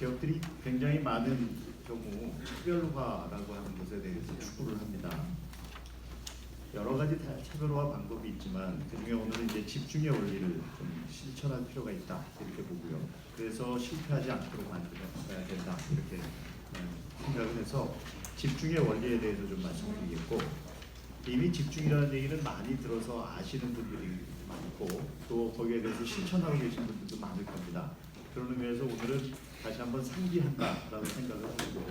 기업들이 굉장히 많은 경우 차별화라고 하는 것에 대해서 추구를 합니다. 여러 가지 차별화 방법이 있지만 그중에 오늘은 이제 집중의 원리를 좀 실천할 필요가 있다 이렇게 보고요. 그래서 실패하지 않도록 만들어야 된다 이렇게 생각을 해서 집중의 원리에 대해서 좀 말씀드리겠고, 이미 집중이라는 얘기는 많이 들어서 아시는 분들이 많고 또 거기에 대해서 실천하고 계신 분들도 많을 겁니다. 그런 의미에서 오늘은 다시 한번 상기한다라고 생각을 하고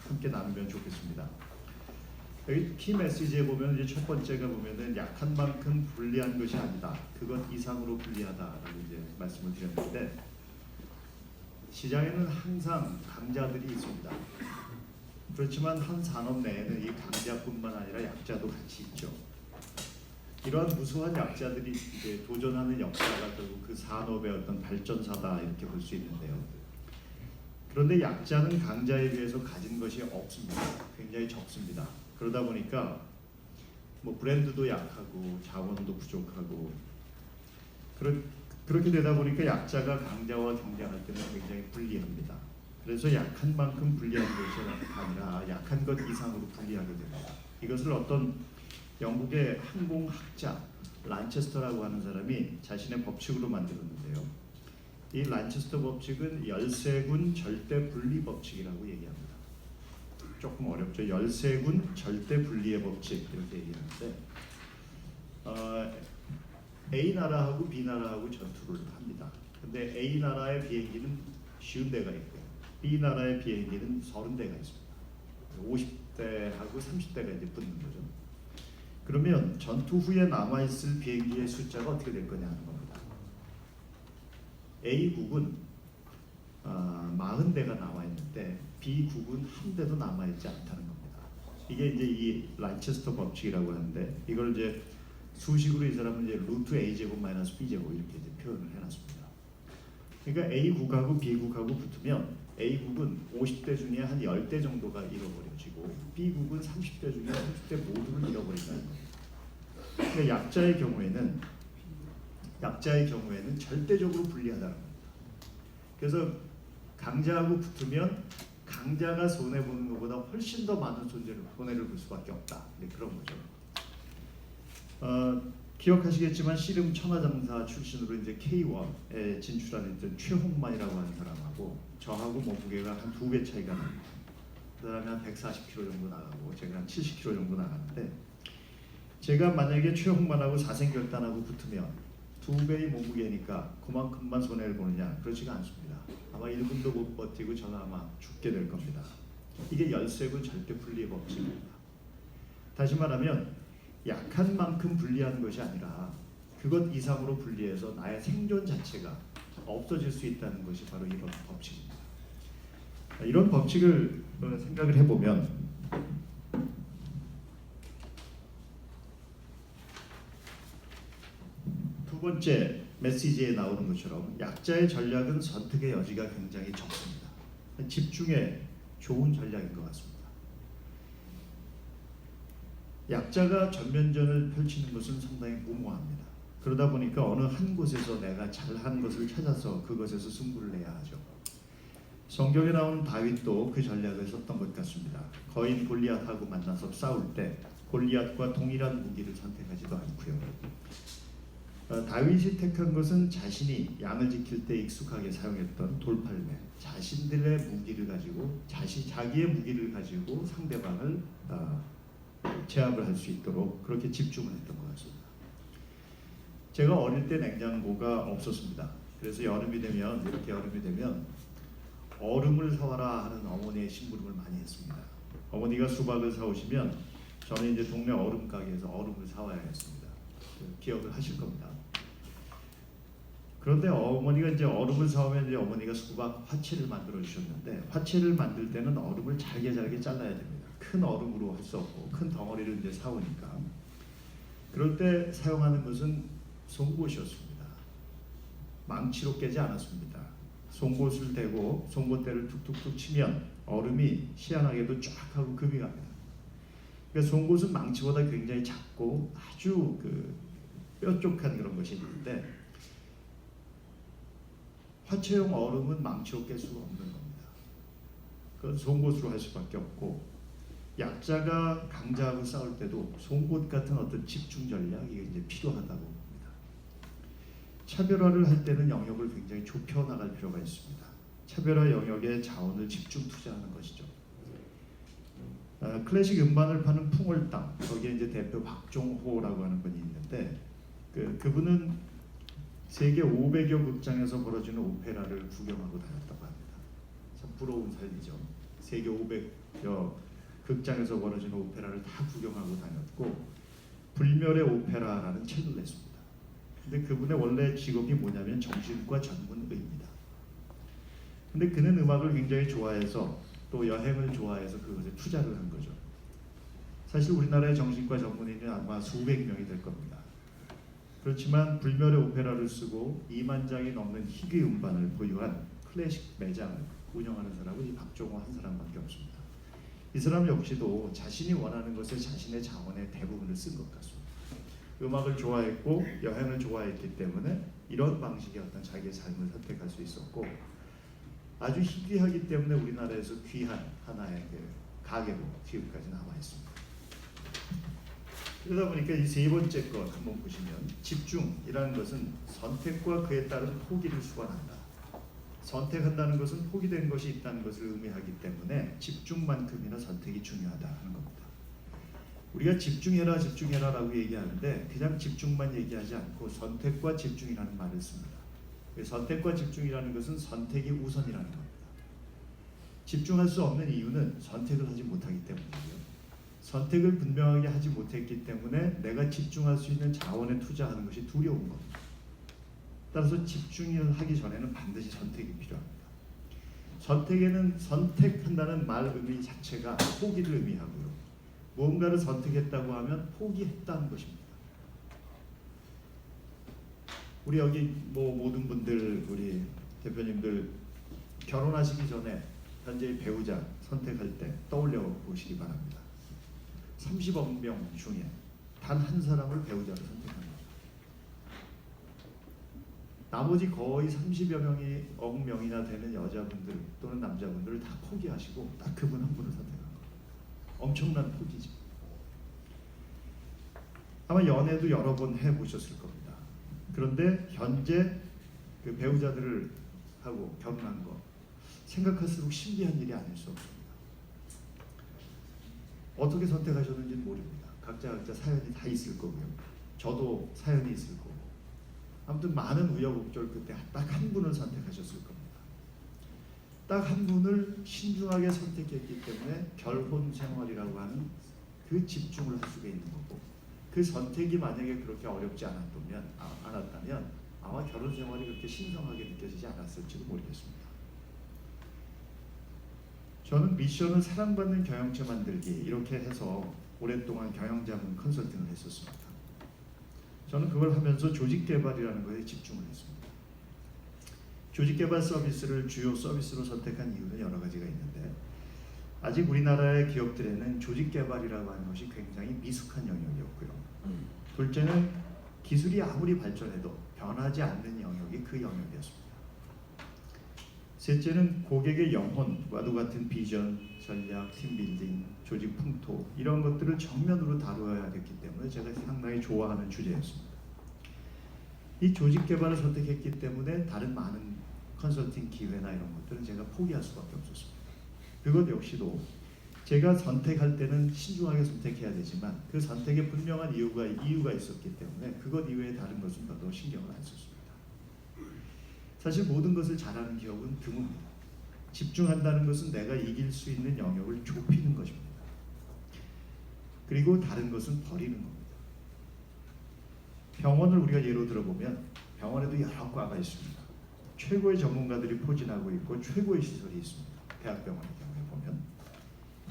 함께 나누면 좋겠습니다. 여기 키 메시지에 보면 이제 첫 번째가 보면은 약한 만큼 불리한 것이 아니다, 그것 이상으로 불리하다라고 이제 말씀을 드렸는데, 시장에는 항상 강자들이 있습니다. 그렇지만 한 산업 내에는 이 강자뿐만 아니라 약자도 같이 있죠. 이러한 무수한 약자들이 이제 도전하는 역사가 결국 그 산업의 어떤 발전사다 이렇게 볼 수 있는데요. 그런데 약자는 강자에 비해서 가진 것이 없습니다. 굉장히 적습니다. 그러다 보니까 뭐 브랜드도 약하고 자원도 부족하고 그렇게 되다 보니까 약자가 강자와 경쟁할 때는 굉장히 불리합니다. 그래서 약한 만큼 불리한 것이 아니라 약한 것 이상으로 불리하게 됩니다. 이것을 어떤 영국의 항공학자 란체스터라고 하는 사람이 자신의 법칙으로 만들었는데요. 이 란체스터 법칙은 열세군 절대 분리 법칙이라고 얘기합니다. 조금 어렵죠. 열세군 절대 분리의 법칙 이렇게 얘기하는데, A 나라하고 B 나라하고 전투를 합니다. 근데 A 나라의 비행기는 50대가 있고요. B 나라의 비행기는 30대가 있습니다. 50대하고 30대가 이제 붙는 거죠. 그러면 전투 후에 남아있을 비행기의 숫자가 어떻게 될 거냐 하는 겁니다. A국은 40대가 남아있는데 B국은 한 대도 남아있지 않다는 겁니다. 이게 이제 이 란체스터 법칙이라고 하는데, 이걸 이제 수식으로 이 사람은 이제 루트 A 제곱 마이너스 B 제곱 이렇게 이제 표현을 해놨습니다. 그러니까 A국하고 B국하고 붙으면 A국은 50대 중에 한 10대 정도가 잃어버려지고 B국은 30대 중에 30대 모두를 잃어버린다는 겁니다. 그러니까 약자의 경우에는 절대적으로 불리하다는 겁니다. 그래서 강자하고 붙으면 강자가 손해보는 것보다 훨씬 더 많은 손해를 볼 수밖에 없다. 그런 거죠. 기억하시겠지만 씨름 천하장사 출신으로 이제 K1에 진출한 최홍만이라고 하는 사람하고 저하고 몸무게가 한 2배 차이가 납니다. 그 사람이 한 140kg 정도 나가고 제가 한 70kg 정도 나가는데, 제가 만약에 최홍만하고 사생결단하고 붙으면 2배의 몸무게니까 그만큼만 손해를 보느냐? 그렇지가 않습니다. 아마 1분도 못 버티고 저는 아마 죽게 될 겁니다. 이게 열세군 절대 분리의 법칙입니다. 다시 말하면 약한 만큼 불리한 것이 아니라 그것 이상으로 불리해서 나의 생존 자체가 없어질 수 있다는 것이 바로 이런 법칙입니다. 이런 법칙을 생각을 해보면 두 번째 메시지에 나오는 것처럼 약자의 전략은 선택의 여지가 굉장히 적습니다. 집중에 좋은 전략인 것 같습니다. 약자가 전면전을 펼치는 것은 상당히 무모합니다. 그러다 보니까 어느 한 곳에서 내가 잘하는 것을 찾아서 그것에서 승부를 내야 하죠. 성경에 나오는 다윗도 그 전략을 썼던 것 같습니다. 거인 골리앗하고 만나서 싸울 때 골리앗과 동일한 무기를 선택하지도 않고요. 다윗이 택한 것은 자신이 양을 지킬 때 익숙하게 사용했던 돌팔매, 자신들의 무기를 가지고 자기의 무기를 가지고 상대방을 제압을 할 수 있도록 그렇게 집중을 했던 것 같습니다. 제가 어릴 때 냉장고가 없었습니다. 그래서 여름이 되면 얼음을 사와라 하는 어머니의 심부름을 많이 했습니다. 어머니가 수박을 사오시면 저는 이제 동네 얼음 가게에서 얼음을 사와야 했습니다. 기억을 하실 겁니다. 그런데 어머니가 이제 얼음을 사오면 이제 어머니가 수박 화채를 만들어 주셨는데, 화채를 만들 때는 얼음을 잘게 잘라야 됩니다. 큰 얼음으로 할 수 없고 큰 덩어리를 이제 사오니까. 그럴 때 사용하는 것은 송곳이었습니다. 망치로 깨지 않았습니다. 송곳을 대고 송곳대를 툭툭툭 치면 얼음이 희한하게도 쫙 하고 금이 갑니다. 그러니까 송곳은 망치보다 굉장히 작고 아주 뾰족한 그런 것이 있는데, 화채용 얼음은 망치로 깰 수가 없는 겁니다. 그건 송곳으로 할 수밖에 없고, 약자가 강자하고 싸울 때도 송곳 같은 어떤 집중 전략이 이제 필요하다고 봅니다. 차별화를 할 때는 영역을 굉장히 좁혀 나갈 필요가 있습니다. 차별화 영역에 자원을 집중 투자하는 것이죠. 클래식 음반을 파는 풍월당, 거기에 이제 대표 박종호라고 하는 분이 있는데, 그분은 세계 500여 극장에서 벌어지는 오페라를 구경하고 다녔다고 합니다. 참 부러운 삶이죠. 세계 500여 극장에서 벌어지는 오페라를 다 구경하고 다녔고, 불멸의 오페라라는 책을 냈습니다. 근데 그분의 원래 직업이 뭐냐면 정신과 전문의입니다. 근데 그는 음악을 굉장히 좋아해서 또 여행을 좋아해서 그것에 투자를 한 거죠. 사실 우리나라의 정신과 전문의는 아마 수백 명이 될 겁니다. 그렇지만 불멸의 오페라를 쓰고 2만 장이 넘는 희귀 음반을 보유한 클래식 매장을 운영하는 사람은 이 박종호 한 사람밖에 없습니다. 이 사람 역시도 자신이 원하는 것에 자신의 자원의 대부분을 쓴 것 같습니다. 음악을 좋아했고 여행을 좋아했기 때문에 이런 방식의 어떤 자기의 삶을 선택할 수 있었고, 아주 희귀하기 때문에 우리나라에서 귀한 하나의 그 가계로 지금까지 남아 있습니다. 그러다 보니까 이 세 번째 것 한번 보시면, 집중이라는 것은 선택과 그에 따른 포기를 수반한다. 선택한다는 것은 포기된 것이 있다는 것을 의미하기 때문에 집중만큼이나 선택이 중요하다 하는 겁니다. 우리가 집중해라 집중해라라고 얘기하는데 그냥 집중만 얘기하지 않고 선택과 집중이라는 말을 씁니다. 선택과 집중이라는 것은 선택이 우선이라는 겁니다. 집중할 수 없는 이유는 선택을 하지 못하기 때문이고요. 선택을 분명하게 하지 못했기 때문에 내가 집중할 수 있는 자원에 투자하는 것이 두려운 겁니다. 따라서 집중을 하기 전에는 반드시 선택이 필요합니다. 선택에는 선택한다는 말 의미 자체가 포기를 의미하고요. 무언가를 선택했다고 하면 포기했다는 것입니다. 우리 여기 뭐 모든 분들, 우리 대표님들 결혼하시기 전에 현재의 배우자 선택할 때 떠올려 보시기 바랍니다. 30억 명 중에 단 한 사람을 배우자로 선택한 거죠. 나머지 거의 30억 명이나 되는 여자분들 또는 남자분들을 다 포기하시고 딱 그분 한 분을 선택한 거예요. 엄청난 포기죠. 아마 연애도 여러 번 해보셨을 겁니다. 그런데 현재 그 배우자들을 하고 결혼한 거 생각할수록 신기한 일이 아닐 수 없습니다. 어떻게 선택하셨는지는 모릅니다. 각자 사연이 다 있을 거고요. 저도 사연이 있을 거고. 아무튼 많은 우여곡절 끝에 딱 한 분을 선택하셨을 겁니다. 딱 한 분을 신중하게 선택했기 때문에 결혼 생활이라고 하는 그 집중을 할 수가 있는 거고, 그 선택이 만약에 그렇게 어렵지 않았다면 아마 결혼 생활이 그렇게 신성하게 느껴지지 않았을지도 모르겠습니다. 저는 미션을 사랑받는 경영체 만들기 이렇게 해서 오랫동안 경영자문 컨설팅을 했었습니다. 저는 그걸 하면서 조직 개발이라는 것에 집중을 했습니다. 조직 개발 서비스를 주요 서비스로 선택한 이유는 여러 가지가 있는데, 아직 우리나라의 기업들에는 조직 개발이라고 하는 것이 굉장히 미숙한 영역이었고요. 둘째는 기술이 아무리 발전해도 변하지 않는 영역이 그 영역이었습니다. 셋째는 고객의 영혼과도 같은 비전, 전략, 팀빌딩, 조직 풍토 이런 것들을 정면으로 다루어야 됐기 때문에 제가 상당히 좋아하는 주제였습니다. 이 조직 개발을 선택했기 때문에 다른 많은 컨설팅 기회나 이런 것들은 제가 포기할 수밖에 없었습니다. 그것 역시도 제가 선택할 때는 신중하게 선택해야 되지만 그 선택에 분명한 이유가 있었기 때문에 그것 이외에 다른 것은 별로 신경을 안 썼습니다. 사실 모든 것을 잘하는 기업은 드뭅니다. 집중한다는 것은 내가 이길 수 있는 영역을 좁히는 것입니다. 그리고 다른 것은 버리는 겁니다. 병원을 우리가 예로 들어보면 병원에도 여러 과가 있습니다. 최고의 전문가들이 포진하고 있고 최고의 시설이 있습니다. 대학병원의 경우에 보면.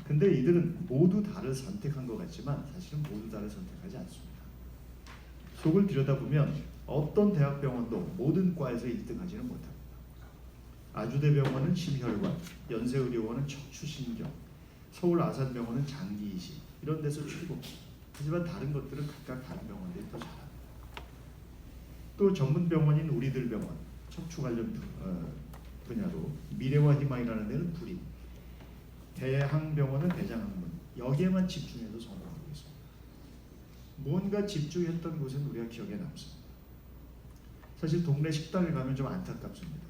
근데 이들은 모두 다를 선택한 것 같지만 사실은 모두 다를 선택하지 않습니다. 속을 들여다보면 어떤 대학병원도 모든 과에서 1등하지는 못합니다. 아주대병원은 심혈관, 연세의료원은 척추신경, 서울 아산병원은 장기이식 이런 데서 최고입니다. 하지만 다른 것들은 각각 다른 병원들이 더 잘합니다. 또 전문 병원인 우리들 병원, 척추 관련 분야로 미래와 희망이라는 데는 불임, 대항병원은 대장학문 여기에만 집중해서 성공하고 있습니다. 뭔가 집중했던 곳은 우리가 기억에 남습니다. 사실 동네 식당에 가면 좀 안타깝습니다.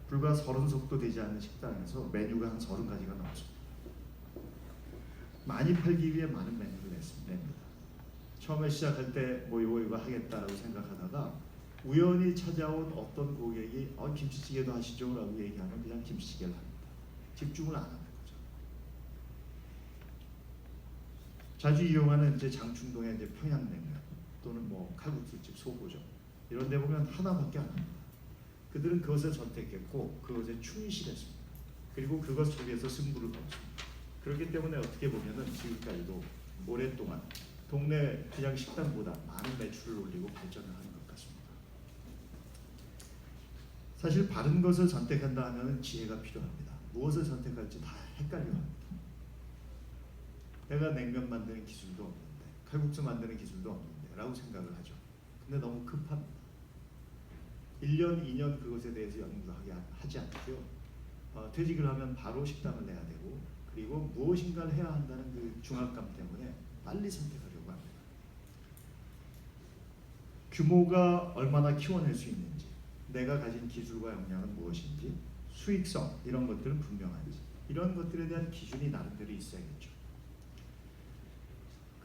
불과 30석도 되지 않는 식당에서 메뉴가 한 30가지가 넘습니다. 많이 팔기 위해 많은 메뉴를 냅니다. 처음에 시작할 때 뭐 이거 하겠다라고 생각하다가 우연히 찾아온 어떤 고객이 김치찌개도 하시죠 라고 얘기하면 그냥 김치찌개를 합니다. 집중을 안 하는 거죠. 자주 이용하는 이제 장충동의 이제 평양냉면 또는 뭐 칼국수집 소고점 이런 데 보면 하나밖에 안 합니다. 그들은 그것을 선택했고 그것에 충실했습니다. 그리고 그것 속에서 승부를 걸었습니다. 그렇기 때문에 어떻게 보면은 지금까지도 오랫동안 동네 그냥 식당보다 많은 매출을 올리고 발전을 하는 것 같습니다. 사실 바른 것을 선택한다 하면 지혜가 필요합니다. 무엇을 선택할지 다 헷갈려합니다. 내가 냉면 만드는 기술도 없는데 칼국수 만드는 기술도 없는데 라고 생각을 하죠. 근데 너무 급합니다. 1년, 2년 그것에 대해서 연구하지 않고요. 퇴직을 하면 바로 식당을 내야 되고 그리고 무엇인가를 해야 한다는 그 중압감 때문에 빨리 선택하려고 합니다. 규모가 얼마나 키워낼 수 있는지, 내가 가진 기술과 역량은 무엇인지, 수익성 이런 것들은 분명한지 이런 것들에 대한 기준이 나름대로 있어야겠죠.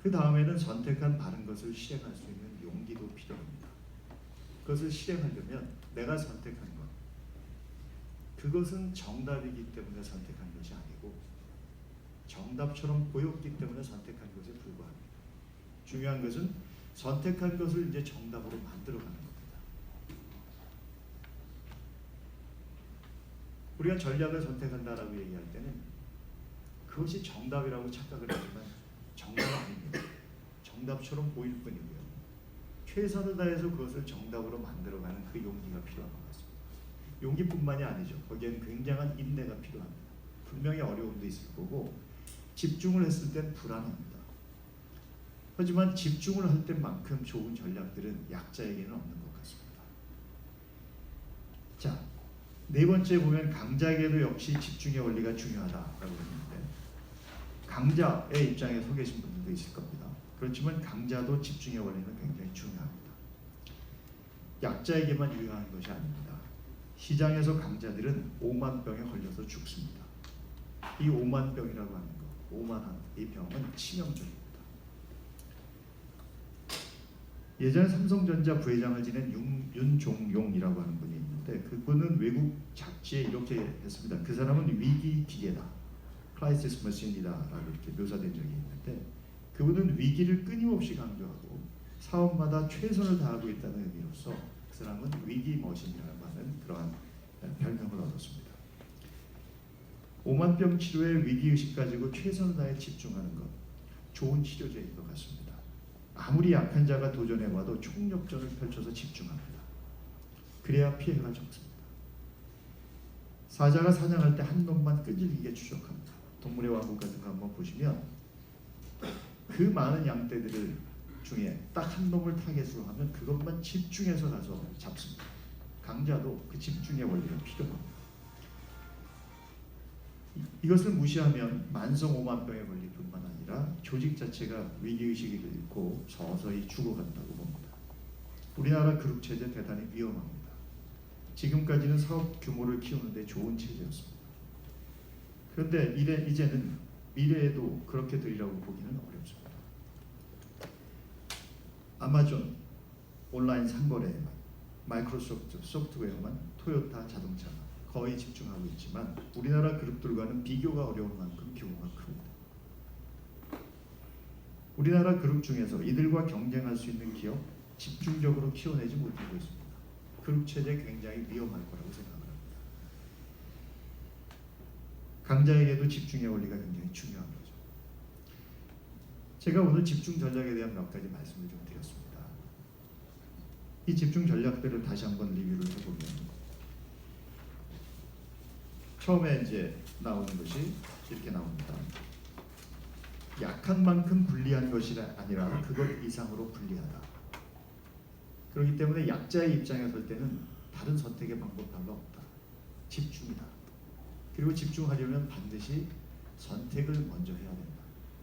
그 다음에는 선택한 바른 것을 실행할 수 있는 용기도 필요합니다. 그것을 실행하려면 내가 선택한 것, 그것은 정답이기 때문에 선택한 것이 아니고 정답처럼 보였기 때문에 선택한 것에 불과합니다. 중요한 것은 선택한 것을 이제 정답으로 만들어가는 겁니다. 우리가 전략을 선택한다라고 얘기할 때는 그것이 정답이라고 착각을 하지만 정답은 아닙니다. 정답처럼 보일 뿐이고요. 최선을 다해서 그것을 정답으로 만들어가는 그 용기가 필요한 것 같습니다. 용기뿐만이 아니죠. 거기에는 굉장한 인내가 필요합니다. 분명히 어려움도 있을 거고 집중을 했을 땐 불안합니다. 하지만 집중을 할 때만큼 좋은 전략들은 약자에게는 없는 것 같습니다. 자, 네 번째 보면 강자에게도 역시 집중의 원리가 중요하다라고 했는데 강자의 입장에 서 계신 분들도 있을 겁니다. 그렇지만 강자도 집중의 원리는 굉장히 중요합니다. 약자에게만 유효한 것이 아닙니다. 시장에서 강자들은 5만 병에 걸려서 죽습니다. 이 5만 병이라고 하는 것, 5만한 이 병은 치명적입니다. 예전에 삼성전자 부회장을 지낸 윤종용이라고 하는 분이 있는데 그분은 외국 잡지에 이렇게 했습니다. 그 사람은 위기 기계다, 크라이시스 머신이다라고 이렇게 묘사된 적이 있는데 그분은 위기를 끊임없이 강조하고 사업마다 최선을 다하고 있다는 의미로서 그 사람은 위기 머신이라고 하는 그러한 별명을 얻었습니다. 5만 병 치료에 위기의식 가지고 최선을 다해 집중하는 것, 좋은 치료제인 것 같습니다. 아무리 약한 자가 도전해봐도 총력전을 펼쳐서 집중합니다. 그래야 피해가 적습니다. 사자가 사냥할 때 한 놈만 끈질기게 추적합니다. 동물의 왕국 같은 거 한번 보시면 그 많은 양떼들 중에 딱 한 놈을 타겟으로 하면 그것만 집중해서 가서 잡습니다. 강자도 그 집중의 원리가 필요합니다. 이것을 무시하면 만성 5만 병에 걸릴 뿐만 아니라 조직 자체가 위기의식을 잃고 서서히 죽어간다고 봅니다. 우리나라 그룹체제 대단히 위험합니다. 지금까지는 사업 규모를 키우는 데 좋은 체제였습니다. 그런데 이제는 미래에도 그렇게 되리라고 보기는 어렵습니다. 아마존 온라인 상거래에만, 마이크로소프트 소프트웨어만, 토요타 자동차만 거의 집중하고 있지만 우리나라 그룹들과는 비교가 어려운 만큼 규모가 큽니다. 우리나라 그룹 중에서 이들과 경쟁할 수 있는 기업 집중적으로 키워내지 못하고 있습니다. 그룹 체제 굉장히 위험할 거라고 생각합니다. 강자에게도 집중의 원리가 굉장히 중요한 거죠. 제가 오늘 집중 전략에 대한 몇 가지 말씀을 좀 드렸습니다. 이 집중 전략들을 다시 한번 리뷰를 해보면 처음에 이제 나오는 것이 이렇게 나옵니다. 약한 만큼 불리한 것이 아니라 그것 이상으로 불리하다. 그렇기 때문에 약자의 입장에 설 때는 다른 선택의 방법 별로 없다. 집중이다. 그리고 집중하려면 반드시 선택을 먼저 해야 된다.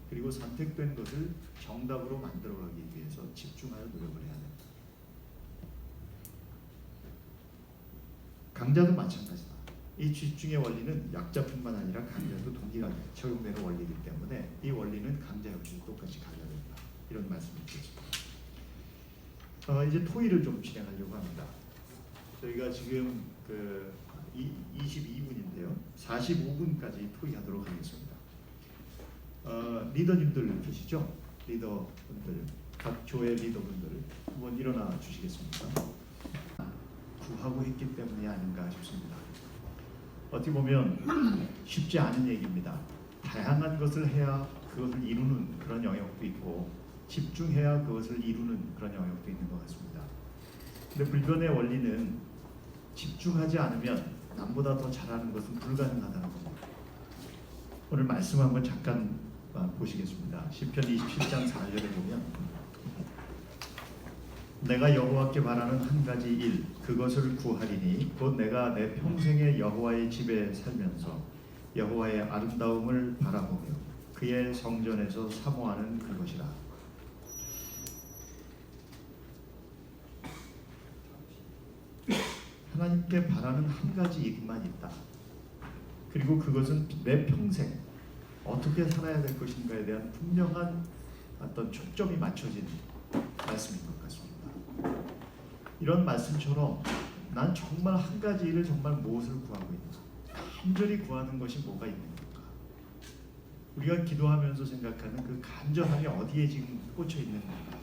그리고 선택된 것을 정답으로 만들어가기 위해서 집중하여 노력을 해야 된다. 강자도 마찬가지다. 이 집중의 원리는 약자뿐만 아니라 강자도 동일하게 적용되는 원리이기 때문에 이 원리는 강자 역시 똑같이 가져야 된다. 이런 말씀을 드리겠습니다. 이제 토의를 좀 진행하려고 합니다. 저희가 지금 22분인데요. 45분까지 토의하도록 하겠습니다. 리더님들 계시죠? 리더분들, 각 조의 리더분들 한번 일어나 주시겠습니까? 구하고 했기 때문이 아닌가 싶습니다. 어떻게 보면 쉽지 않은 얘기입니다. 다양한 것을 해야 그것을 이루는 그런 영역도 있고 집중해야 그것을 이루는 그런 영역도 있는 것 같습니다. 근데 불변의 원리는 집중하지 않으면 남보다 더 잘하는 것은 불가능하다는 겁니다. 오늘 말씀 한번 잠깐 보시겠습니다. 시편 27장 4절에 보면 내가 여호와께 바라는 한 가지 일 그것을 구하리니 곧 내가 내 평생에 여호와의 집에 살면서 여호와의 아름다움을 바라보며 그의 성전에서 사모하는 그것이라. 하나님께 바라는 한 가지 일만 있다. 그리고 그것은 내 평생 어떻게 살아야 될 것인가에 대한 분명한 어떤 초점이 맞춰진 말씀인 것 같습니다. 이런 말씀처럼 난 정말 한 가지 일을 정말 무엇을 구하고 있나? 간절히 구하는 것이 뭐가 있는 건가? 우리가 기도하면서 생각하는 그 간절함이 어디에 지금 꽂혀 있는 건가?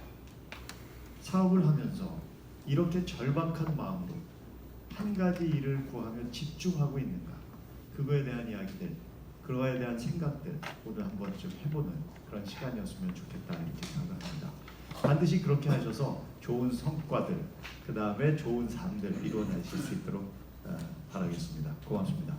사업을 하면서 이렇게 절박한 마음으로 한 가지 일을 구하며 집중하고 있는가? 그거에 대한 이야기들, 그거에 대한 생각들 오늘 한번 좀 해보는 그런 시간이었으면 좋겠다 이렇게 생각합니다. 반드시 그렇게 하셔서 좋은 성과들, 그 다음에 좋은 삶들 이루어내실 수 있도록 바라겠습니다. 고맙습니다.